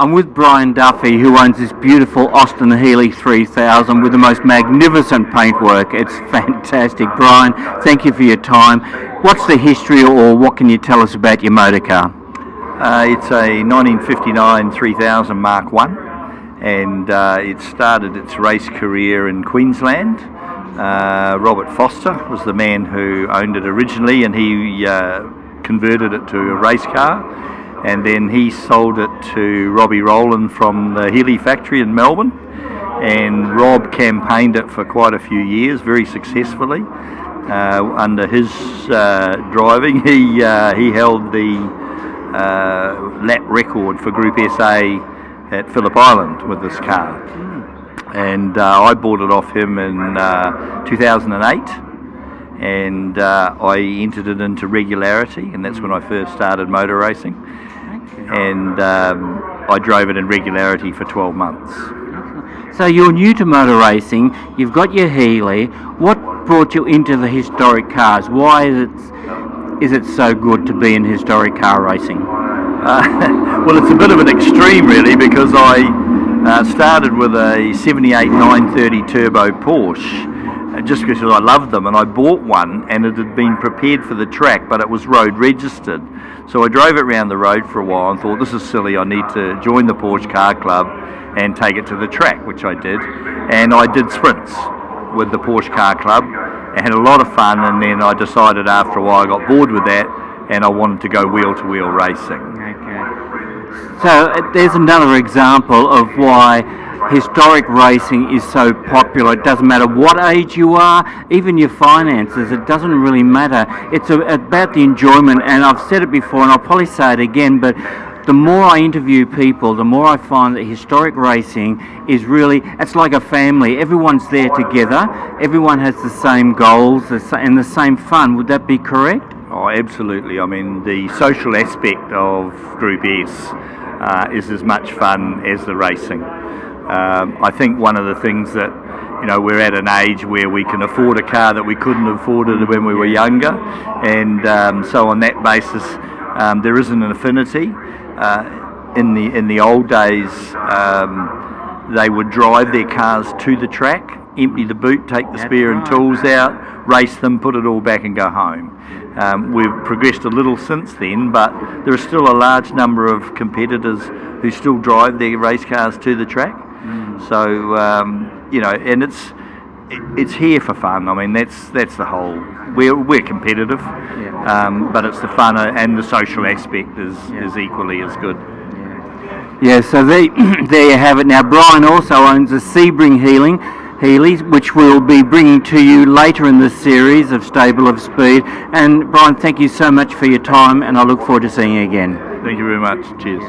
I'm with Brian Duffy, who owns this beautiful Austin Healey 3000 with the most magnificent paintwork. It's fantastic. Brian, thank you for your time. What's the history, or what can you tell us about your motor car? It's a 1959 3000 Mark I, and it started its race career in Queensland. Robert Foster was the man who owned it originally, and he converted it to a race car, and then he sold it to Robbie Rowland from the Healey factory in Melbourne, and Rob campaigned it for quite a few years very successfully. Under his driving, he held the lap record for Group SA at Phillip Island with this car, and I bought it off him in 2008, and I entered it into regularity, and that's when I first started motor racing, and I drove it in regularity for 12 months. So you're new to motor racing, you've got your Healey. What brought you into the historic cars? Why is it so good to be in historic car racing? Well, it's a bit of an extreme really, because I started with a 78 930 turbo Porsche just because I loved them, and I bought one and it had been prepared for the track, but it was road registered. So I drove it around the road for a while and thought, this is silly, I need to join the Porsche Car Club and take it to the track, which I did. And I did sprints with the Porsche Car Club. I had a lot of fun, and then I decided after a while I got bored with that and I wanted to go wheel-to-wheel racing. Okay. So there's another example of why historic racing is so popular. It doesn't matter what age you are, even your finances, it doesn't really matter. It's about the enjoyment, and I've said it before and I'll probably say it again, but the more I interview people, the more I find that historic racing is really, it's like a family. Everyone's there together, everyone has the same goals and the same fun. Would that be correct? Oh, absolutely. I mean, the social aspect of Group S is as much fun as the racing. I think one of the things that, you know, we're at an age where we can afford a car that we couldn't afford it when we were younger, and so on that basis there isn't an affinity. In the old days they would drive their cars to the track, empty the boot, take the spare and tools out, race them, put it all back and go home. We've progressed a little since then, but there are still a large number of competitors who still drive their race cars to the track. So you know, and it's here for fun. I mean, that's the whole. We're competitive, but it's the fun and the social aspect is equally as good. Yeah. So there you have it. Now, Brian also owns the Sebring Healey, which we'll be bringing to you later in this series of Stable of Speed. And Brian, thank you so much for your time, and I look forward to seeing you again. Thank you very much. Cheers.